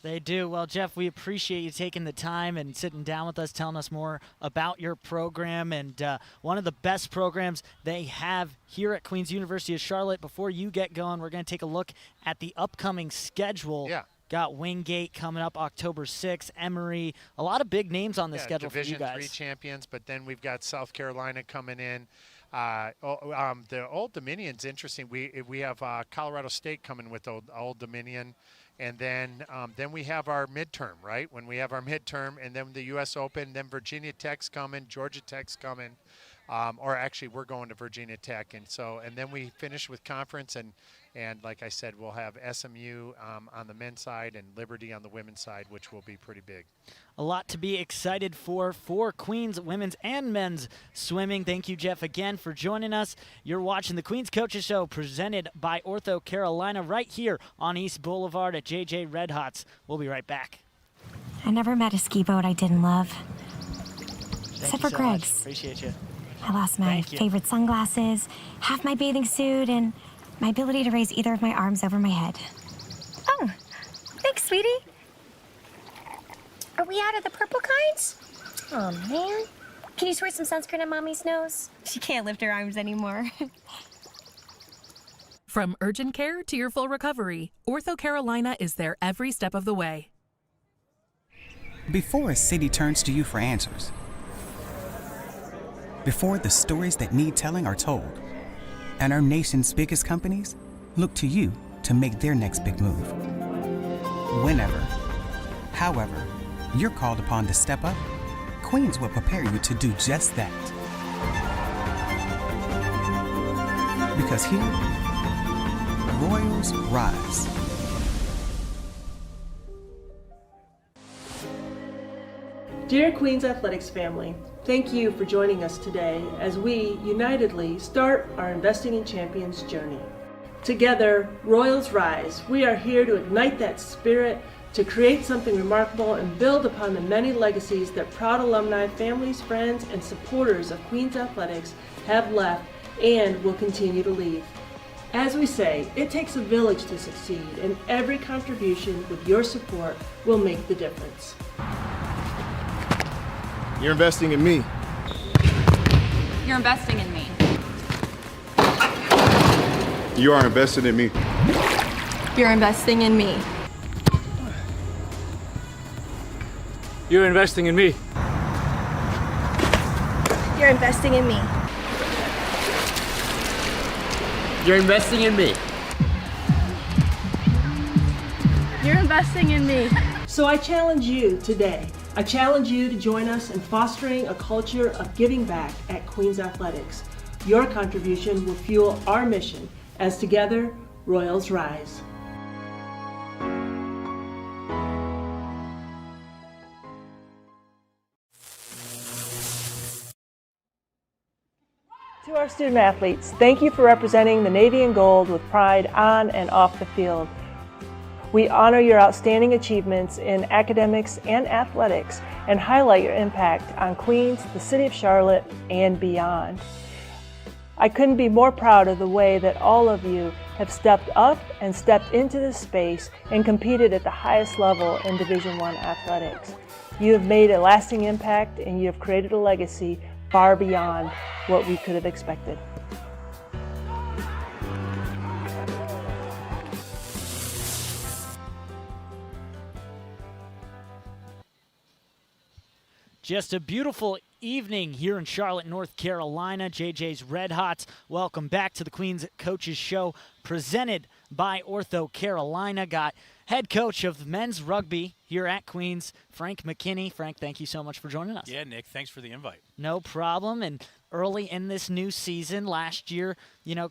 They do. Well, Jeff, we appreciate you taking the time and sitting down with us, telling us more about your program, and one of the best programs they have here at Queen's University of Charlotte. Before you get going, we're going to take a look at the upcoming schedule.
Yeah.
Got Wingate coming up October 6th, Emory, a lot of big names on the schedule for you guys.
Division III champions, but then we've got South Carolina coming in. The Old Dominion's interesting. We have Colorado State coming with Old Dominion, and then we have our midterm, right? When we have our midterm, and then the U.S. Open, then Virginia Tech's coming, Georgia Tech's coming, or actually we're going to Virginia Tech, and then we finish with conference, and like I said, we'll have SMU on the men's side and Liberty on the women's side, which will be pretty big.
A lot to be excited for Queens women's and men's swimming. Thank you, Jeff, again for joining us. You're watching the Queens Coaches Show presented by Ortho Carolina right here on East Boulevard at JJ Red Hots. We'll be right back.
I never met a ski boat I didn't love. Except for Greg's.
Much. Appreciate you.
I lost my favorite sunglasses, half my bathing suit, and my ability to raise either of my arms over my head.
Oh, thanks, sweetie. Are we out of the purple kinds? Oh, man. Can you squirt some sunscreen on Mommy's nose?
She can't lift her arms anymore.
From urgent care to your full recovery, Ortho Carolina is there every step of the way.
Before a city turns to you for answers, before the stories that need telling are told, and our nation's biggest companies look to you to make their next big move. Whenever, however, you're called upon to step up, Queens will prepare you to do just that. Because here, Royals rise.
Dear Queens Athletics family, thank you for joining us today as we unitedly start our Investing in Champions journey. Together, Royals rise. We are here to ignite that spirit, to create something remarkable and build upon the many legacies that proud alumni, families, friends, and supporters of Queens Athletics have left and will continue to leave. As we say, it takes a village to succeed, and every contribution with your support will make the difference.
You're investing in me.
You're investing in me.
You are invested in me.
You're investing in me.
You're investing in me.
You're investing in me.
You're investing in me.
You're investing in me.
So I challenge you today. I challenge you to join us in fostering a culture of giving back at Queens Athletics. Your contribution will fuel our mission as together, Royals rise. To our student athletes, thank you for representing the Navy and Gold with pride on and off the field. We honor your outstanding achievements in academics and athletics and highlight your impact on Queens, the city of Charlotte, and beyond. I couldn't be more proud of the way that all of you have stepped up and stepped into this space and competed at the highest level in Division I athletics. You have made a lasting impact and you have created a legacy far beyond what we could have expected.
Just a beautiful evening here in Charlotte, North Carolina. JJ's Red Hots. Welcome back to the Queens Coaches Show presented by Ortho Carolina. Got head coach of men's rugby here at Queens, Frank McKinney. Frank, thank you so much for joining us.
Yeah, Nick, thanks for the invite.
No problem. And early in this new season, last year,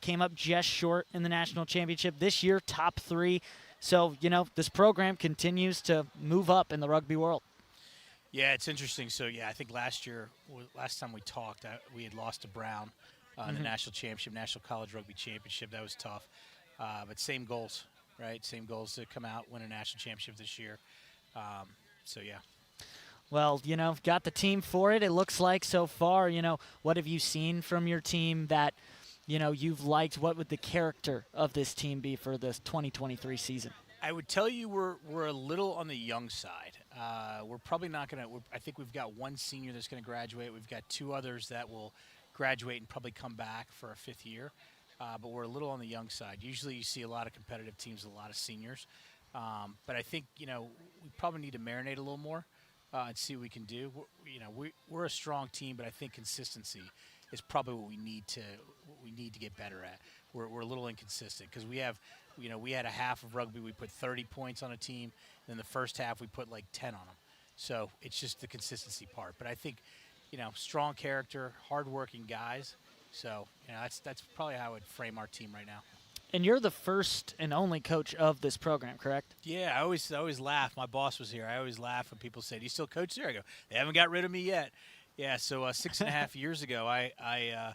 came up just short in the national championship. This year, top 3. So, this program continues to move up in the rugby world.
Yeah, it's interesting. So, I think last time we talked, we had lost to Brown in the national championship, National College Rugby Championship. That was tough. But same goals, right? Same goals to come out, win a national championship this year.
Well, got the team for it, it looks like so far. What have you seen from your team that, you've liked? What would the character of this team be for this 2023 season?
I would tell you we're a little on the young side. We're probably not going to – I think we've got one senior that's going to graduate. We've got 2 others that will graduate and probably come back for a 5th year. But we're a little on the young side. Usually you see a lot of competitive teams with a lot of seniors. But I think, we probably need to marinate a little more and see what we can do. We're a strong team, but I think consistency is probably what we need to get better at. We're a little inconsistent because we had a half of rugby we put 30 points on a team, then the first half we put like 10 on them. So it's just the consistency part. But I think, strong character, hardworking guys. So that's probably how I would frame our team right now.
And you're the first and only coach of this program, correct?
Yeah, I always laugh. My boss was here. I always laugh when people say, "Do you still coach there?" I go, "They haven't got rid of me yet." Yeah. So 6.5 years ago, I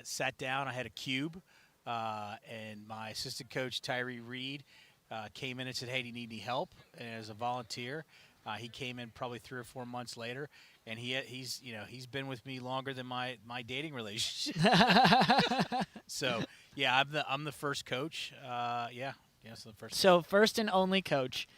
sat down. I had a cube, and my assistant coach Tyree Reed came in and said, "Hey, do you need any help?" And as a volunteer, he came in probably 3 or 4 months later, and he's been with me longer than my dating relationship. So yeah, I'm the first coach. So the first.
So first and only coach.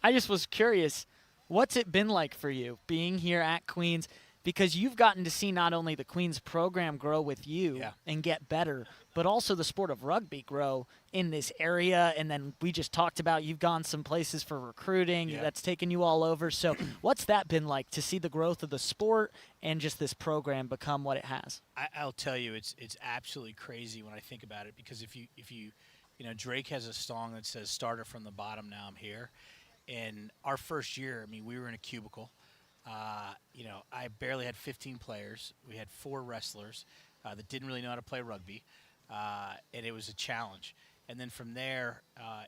I just was curious, what's it been like for you being here at Queens? Because you've gotten to see not only the Queens program grow with you and get better, but also the sport of rugby grow in this area. And then we just talked about you've gone some places for recruiting that's taken you all over. So what's that been like to see the growth of the sport and just this program become what it has?
I'll tell you, it's absolutely crazy when I think about it, because if you Drake has a song that says "Started from the bottom, now I'm here." And our first year, we were in a cubicle. I barely had 15 players. We had 4 wrestlers that didn't really know how to play rugby, and it was a challenge. And then from there,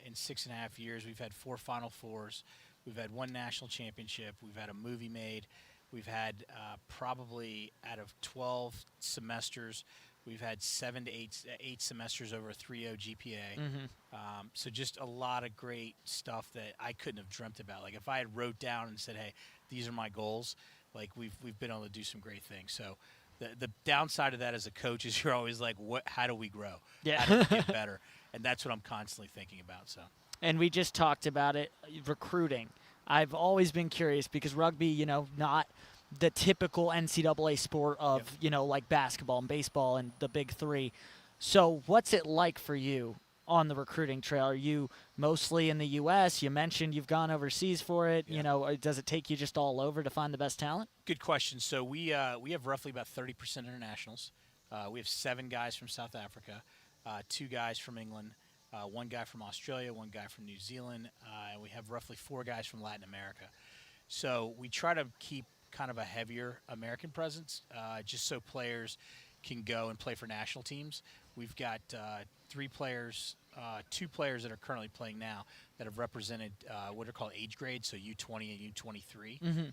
in 6.5 years, we've had 4 Final Fours. We've had 1 national championship. We've had a movie made. We've had probably out of 12 semesters, we've had 7 to 8 semesters over a 3.0 GPA.
Mm-hmm.
So just a lot of great stuff that I couldn't have dreamt about. Like if I had wrote down and said, "Hey, these are my goals," like we've been able to do some great things. So the downside of that as a coach is you're always like, how do we grow?
Yeah.
How do we get better? And that's what I'm constantly thinking about. So.
And we just talked about it, recruiting. I've always been curious because rugby, not the typical NCAA sport of, like basketball and baseball and the big 3. So what's it like for you on the recruiting trail? Are you mostly in the U.S.? You mentioned you've gone overseas for it. Does it take you just all over to find the best talent?
Good question. So we have roughly about 30% internationals. We have 7 guys from South Africa, 2 guys from England, 1 guy from Australia, 1 guy from New Zealand, and we have roughly 4 guys from Latin America. So we try to keep kind of a heavier American presence, just so players can go and play for national teams. We've got 3 players, 2 players that are currently playing now that have represented what are called age grades, so U20 and U23,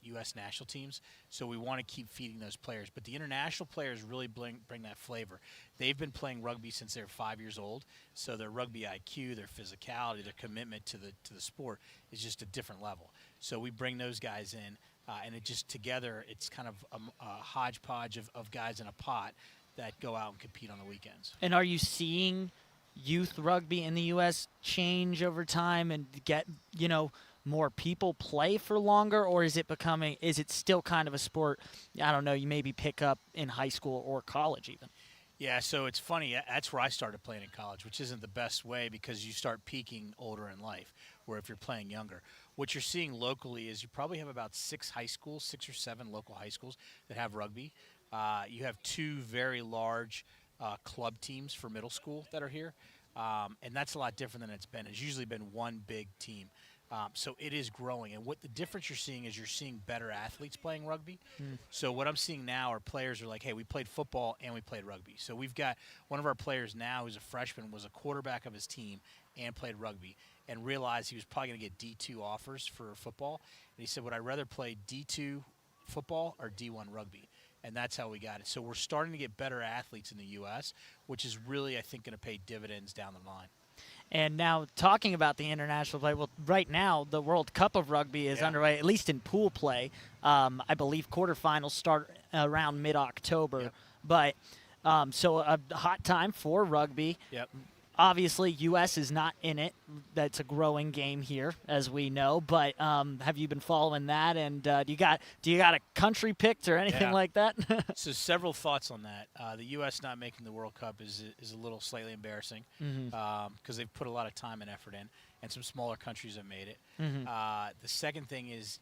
U.S. national teams. So we want to keep feeding those players. But the international players really bring that flavor. They've been playing rugby since they were 5 years old, so their rugby IQ, their physicality, their commitment to the sport is just a different level. So we bring those guys in, and it just together, it's kind of a hodgepodge of guys in a pot that go out and compete on the weekends.
And are you seeing youth rugby in the U.S. change over time and get, more people play for longer, or is it still kind of a sport, I don't know, you maybe pick up in high school or college even?
Yeah, so it's funny. That's where I started playing in college, which isn't the best way because you start peaking older in life, where if you're playing younger. What you're seeing locally is you probably have about 6 or 7 local high schools that have rugby. You have 2 very large club teams for middle school that are here, and that's a lot different than it's been. It's usually been 1 big team. So it is growing. And what the difference you're seeing is you're seeing better athletes playing rugby. So what I'm seeing now are players are like, hey, we played football and we played rugby. So we've got one of our players now who's a freshman, was a quarterback of his team and played rugby, and realized he was probably going to get D2 offers for football. And he said, would I rather play D2 football or D1 rugby? And that's how we got it. So we're starting to get better athletes in the U.S., which is really, I think, going to pay dividends down the line.
And now talking about the international play, well, right now the World Cup of Rugby is underway, at least in pool play. I believe quarterfinals start around mid-October. But so a hot time for rugby.
Yep.
Obviously, U.S. is not in it. That's a growing game here, as we know. But have you been following that? And do you got a country picked or anything like that?
So several thoughts on that. The U.S. not making the World Cup is a little slightly embarrassing because they've put a lot of time and effort in. and some smaller countries have made it.
Mhm.
The second thing is,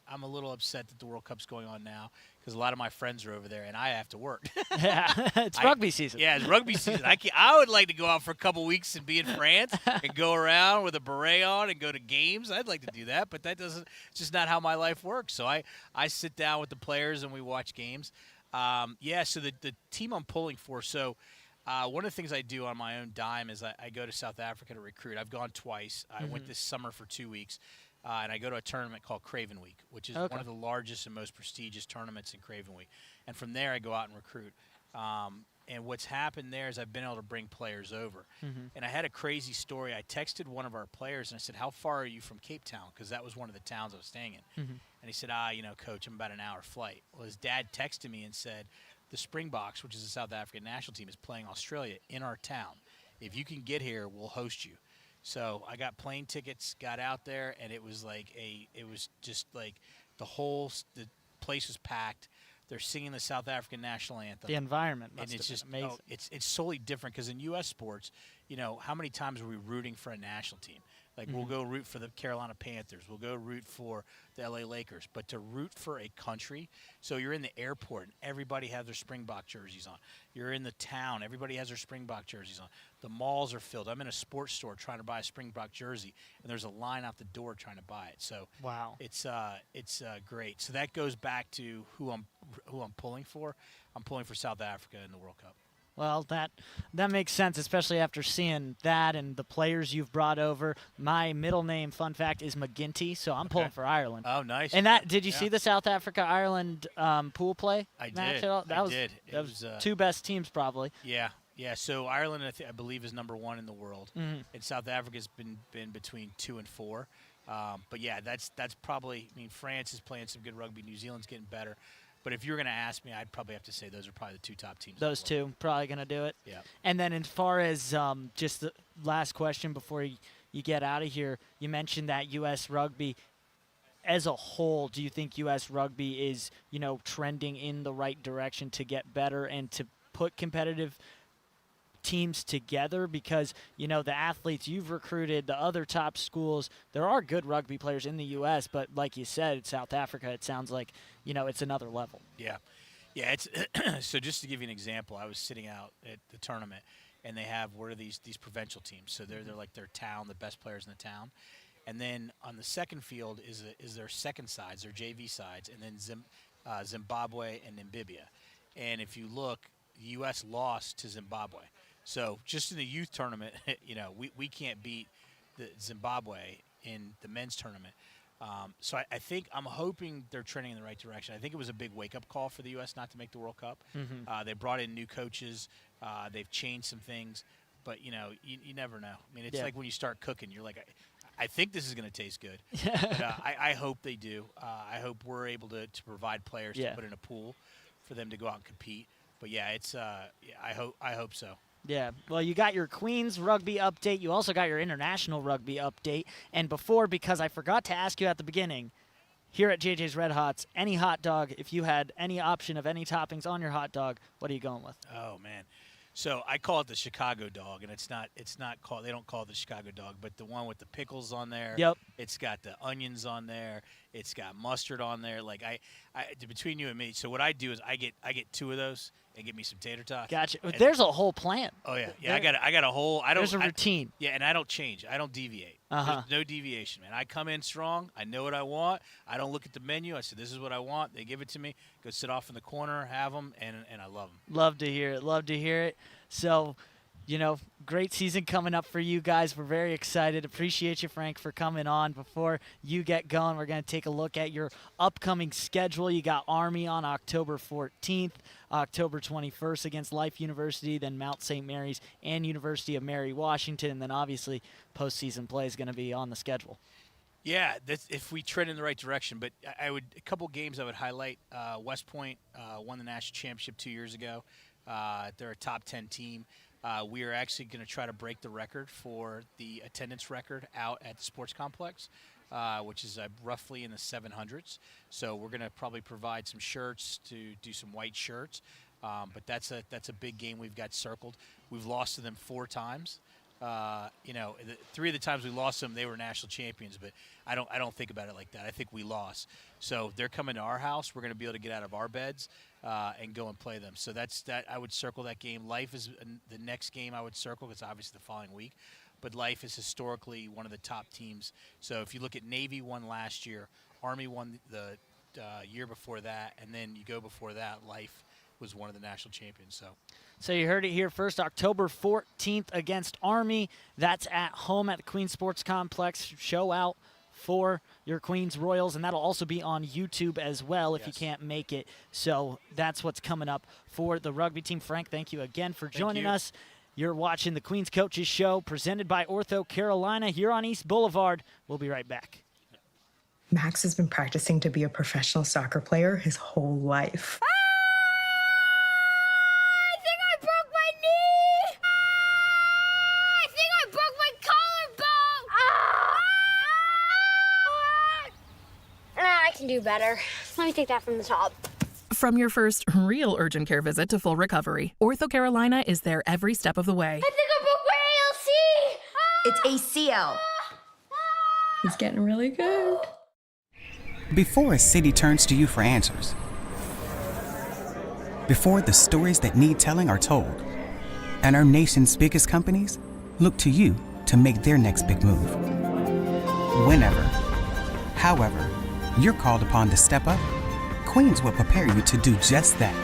I'm a little upset that the World Cup's going on now because a lot of my friends are over there and I have to work.
Yeah, it's rugby season.
Yeah, it's rugby season. I would like to go out for a couple weeks and be in France and go around with a beret on and go to games. I'd like to do that, but it's just not how my life works. So I sit down with the players and we watch games. So the team I'm pulling for, one of the things I do on my own dime is I go to South Africa to recruit. I've gone twice. I went this summer for 2 weeks, and I go to a tournament called Craven Week, which is one of the largest and most prestigious tournaments in Craven Week. And from there, I go out and recruit. And what's happened there is I've been able to bring players over. And I had a crazy story. I texted one of our players, and I said, how far are you from Cape Town? Because that was one of the towns I was staying in. And he said, Coach, I'm about an hour flight. Well, his dad texted me and said, the Springboks, which is the South African national team, is playing Australia in our town. If you can get here, we'll host you. So I got plane tickets, got out there, and it was just like the place was packed. They're singing the South African national anthem.
The environment must
and it's
have
just
been amazing.
It's solely different because in U.S. sports, how many times are we rooting for a national team? Like we'll go root for the Carolina Panthers, we'll go root for the L.A. Lakers, but to root for a country, so you're in the airport and everybody has their Springbok jerseys on. You're in the town, everybody has their Springbok jerseys on. The malls are filled. I'm in a sports store trying to buy a Springbok jersey, and there's a line out the door trying to buy it. So
wow,
it's great. So that goes back to who I'm pulling for. I'm pulling for South Africa in the World Cup.
Well, that makes sense, especially after seeing that and the players you've brought over. My middle name, fun fact, is McGinty, so I'm pulling for Ireland.
Oh, nice.
And did you see the South Africa-Ireland pool play?
I
match
did.
At all?
I did.
That was two best teams probably.
Yeah. So Ireland, I believe, is number 1 in the world, and South Africa's been between 2 and 4. But yeah, that's probably. I mean, France is playing some good rugby. New Zealand's getting better. But if you're going to ask me, I'd probably have to say those are probably the 2 top teams.
Those two probably going to do it.
Yeah.
And then as far as just the last question before you get out of here, you mentioned that U.S. rugby as a whole. Do you think U.S. rugby is, trending in the right direction to get better and to put competitive teams together? Because the athletes you've recruited, the other top schools, there are good rugby players in the U.S., but like you said, South Africa, it sounds like it's another level.
It's so just to give you an example, I was sitting out at the tournament and they have these provincial teams, so they're like their town, the best players in the town, and then on the second field is their second sides, their JV sides, and then Zimbabwe and Namibia. And if you look, the U.S. lost to Zimbabwe. So just in the youth tournament, we can't beat the Zimbabwe in the men's tournament. So I think I'm hoping they're trending in the right direction. I think it was a big wake-up call for the U.S. not to make the World Cup. They brought in new coaches. They've changed some things. But, you never know. I mean, it's like when you start cooking, you're like, I think this is going to taste good. But, I hope they do. I hope we're able to provide players to put in a pool for them to go out and compete. But, I hope so.
Yeah, well, you got your Queens rugby update. You also got your international rugby update. And because I forgot to ask you at the beginning, here at JJ's Red Hots, any hot dog, if you had any option of any toppings on your hot dog, what are you going with?
Oh, man. So I call it the Chicago dog, and it's not called. They don't call it the Chicago dog, but the one with the pickles on there.
Yep.
It's got the onions on there. It's got mustard on there. Like I between you and me. So what I do is I get 2 of those and get me some tater tots.
Gotcha. There's a whole plan.
Oh yeah. I got a whole.
There's a routine.
And I don't change. I don't deviate. There's no deviation, man. I come in strong. I know what I want. I don't look at the menu. I say this is what I want. They give it to me. Go sit off in the corner, have them, and I love them.
Love to hear it. Love to hear it. So, great season coming up for you guys. We're very excited. Appreciate you, Frank, for coming on. Before you get going, we're going to take a look at your upcoming schedule. You got Army on October 14th, October 21st against Life University, then Mount St. Mary's and University of Mary Washington, and then obviously postseason play is going to be on the schedule.
Yeah, that's if we trend in the right direction. But a couple games I would highlight. West Point won the national championship 2 years ago. They're a top 10 team. We are actually going to try to break the record for the attendance record out at the sports complex, which is roughly in the 700s. So we're going to probably provide some shirts to do some white shirts. But that's a big game we've got circled. We've lost to them 4 times. Three of the times we lost them, they were national champions, but I don't think about it like that. I think we lost. So they're coming to our house. We're going to be able to get out of our beds and go and play them. So that's that. I would circle that game. Life is the next game I would circle. It's obviously the following week. But Life is historically one of the top teams. So if you look at Navy won last year, Army won the year before that, and then you go before that, Life was one of the national champions.
So you heard it here first, October 14th against Army. That's at home at the Queens Sports Complex. Show out for your Queens Royals, and that'll also be on YouTube as well if you can't make it. So that's what's coming up for the rugby team. Frank, thank you again for joining us. You're watching the Queens Coaches Show presented by Ortho Carolina here on East Boulevard. We'll be right back.
Max has been practicing to be a professional soccer player his whole life.
I can do better. Let me take that from the top.
From your first real urgent care visit to full recovery, Ortho Carolina is there every step of the way.
I think I broke my ALC.
It's ACL. He's getting really good.
Before a city turns to you for answers, before the stories that need telling are told, and our nation's biggest companies look to you to make their next big move. Whenever, however, you're called upon to step up, Queens will prepare you to do just that.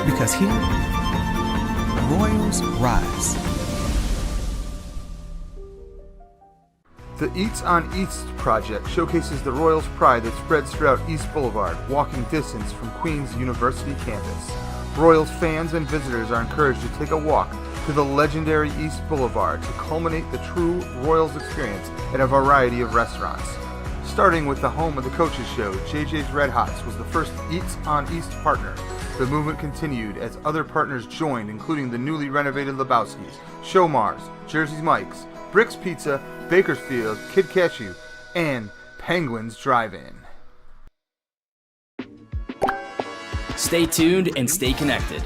Because here, Royals rise.
The Eats on East project showcases the Royals' pride that spreads throughout East Boulevard, walking distance from Queens University campus. Royals fans and visitors are encouraged to take a walk to the legendary East Boulevard to culminate the true Royals experience at a variety of restaurants. Starting with the home of the Coaches Show, JJ's Red Hots was the first Eats on East partner. The movement continued as other partners joined, including the newly renovated Lebowski's, Showmars, Jersey's Mike's, Brick's Pizza, Bakersfield, Kid Cashew, and Penguins Drive-In.
Stay tuned and stay connected.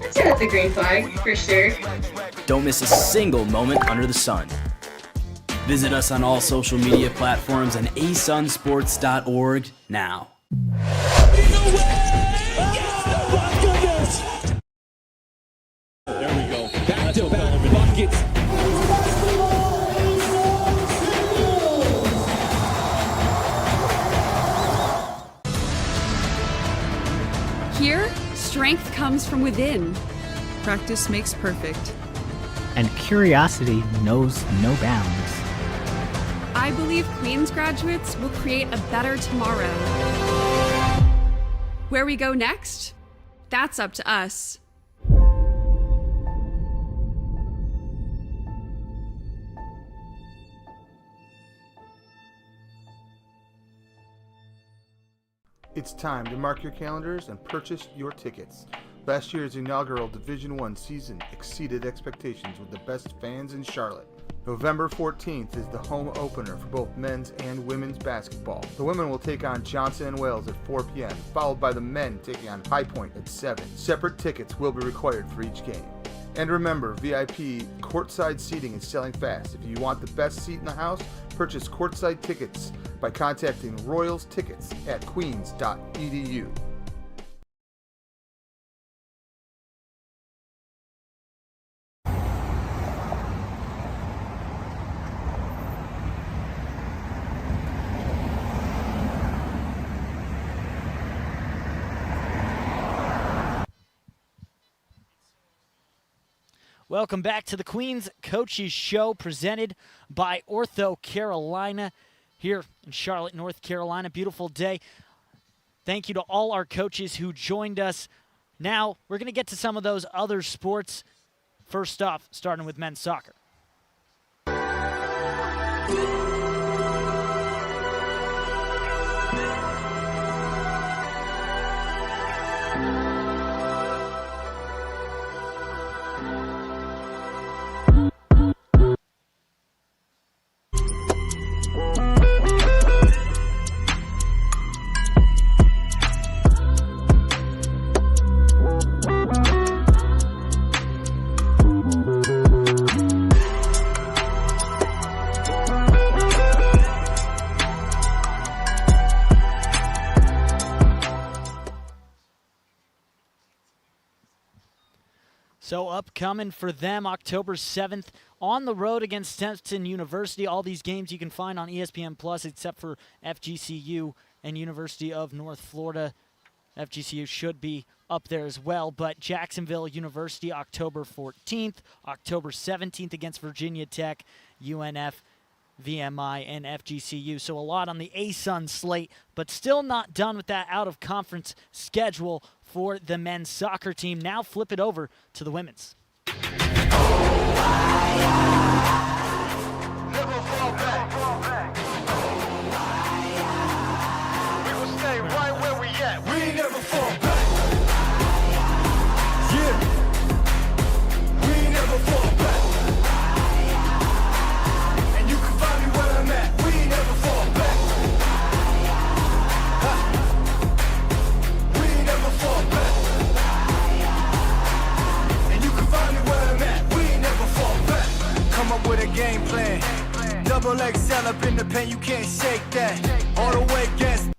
Let's start with the green flag, for sure.
Don't miss a single moment under the sun. Visit us on all social media platforms and asunsports.org now.
There we go. Back-to-back buckets.
Here, strength comes from within.
Practice makes perfect.
And curiosity knows no bounds.
I believe Queens graduates will create a better tomorrow. Where we go next? That's up to us.
It's time to mark your calendars and purchase your tickets. Last year's inaugural Division I season exceeded expectations with the best fans in Charlotte. November 14th is the home opener for both men's and women's basketball. The women will take on Johnson & Wales at 4 p.m., followed by the men taking on High Point at 7. Separate tickets will be required for each game. And remember, VIP courtside seating is selling fast. If you want the best seat in the house, purchase courtside tickets by contacting Royals Tickets at queens.edu.
Welcome back to the Queens Coaches Show presented by Ortho Carolina here in Charlotte, North Carolina. Beautiful day. Thank you to all our coaches who joined us. Now we're going to get to some of those other sports. First off, starting with men's soccer. So upcoming for them, October 7th, on the road against Stetson University. All these games you can find on ESPN Plus, except for FGCU and University of North Florida. FGCU should be up there as well, but Jacksonville University, October 14th, October 17th against Virginia Tech, UNF, VMI, and FGCU. So a lot on the ASUN slate, but still not done with that out-of-conference schedule for the men's soccer team. Now flip it over to the women's.
Never fall back. We will stay right where we at. We never fall back. Yeah. We never fall back. And you can find me where I'm at. We never fall back. We never fall back. And you can find me where I'm at. We never fall back. Come up with a game plan. Double XL up in the pen, you can't shake that. All the way against.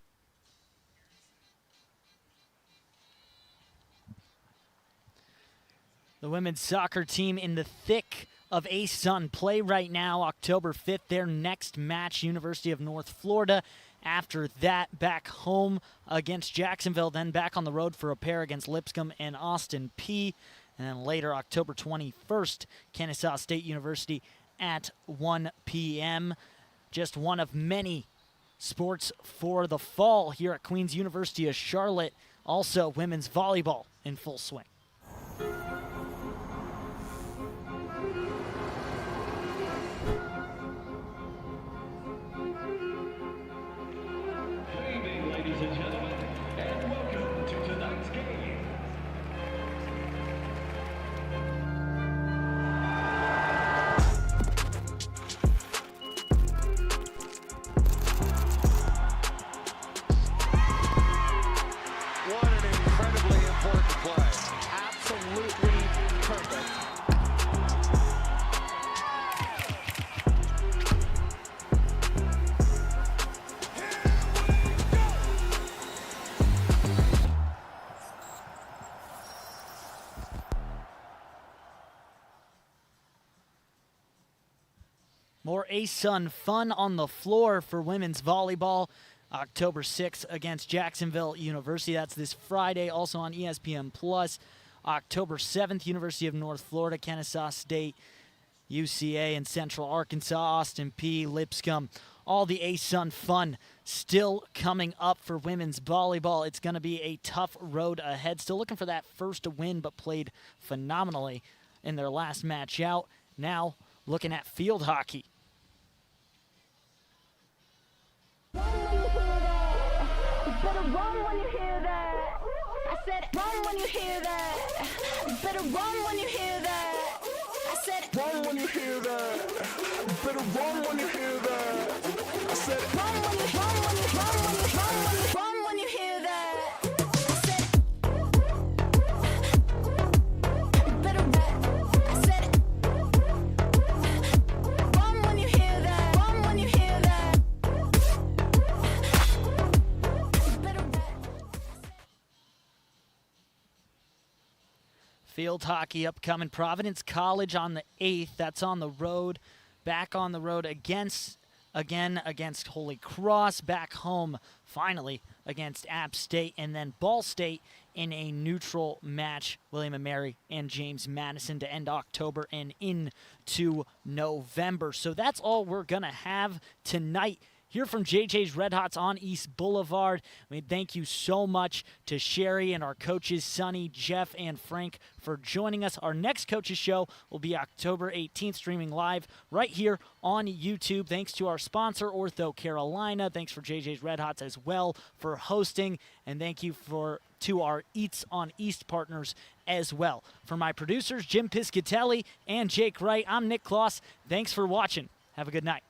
The women's soccer team in the thick of ASUN play right now, October 5th. Their next match, University of North Florida. After that, back home against Jacksonville, then back on the road for a pair against Lipscomb and Austin Peay. And then later, October 21st, Kennesaw State University at 1 p.m. Just one of many sports for the fall here at Queen's University of Charlotte. Also, women's volleyball in full swing.
Ladies and gentlemen, and welcome to tonight's game.
What an incredibly important play. Absolutely perfect.
More ASUN fun on the floor for women's volleyball. October 6th against Jacksonville University. That's this Friday, also on ESPN Plus. October 7th, University of North Florida, Kennesaw State, UCA, and Central Arkansas, Austin Peay, Lipscomb. All the ASUN fun still coming up for women's volleyball. It's going to be a tough road ahead. Still looking for that first win, but played phenomenally in their last match out. Now looking at field hockey.
Better run when you hear that. I said run when you hear that. Better run when you hear that. I said run when you hear that. Better run when you hear that. I said run when you hear that. I said better I said run when you hear that. Run when you hear that.
Field hockey upcoming. Providence College on the 8th. That's on the road. Back on the road against Holy Cross. Back home, finally, against App State. And then Ball State in a neutral match. William & Mary and James Madison to end October and into November. So that's all we're going to have tonight here from JJ's Red Hots on East Boulevard. I mean, thank you so much to Cherie and our coaches, Sonni, Jeff, and Frank, for joining us. Our next coaches show will be October 18th, streaming live right here on YouTube. Thanks to our sponsor, Ortho Carolina. Thanks for JJ's Red Hots as well for hosting. And thank you to our Eats on East partners as well. For my producers, Jim Piscatelli and Jake Wright, I'm Nick Kloss. Thanks for watching. Have a good night.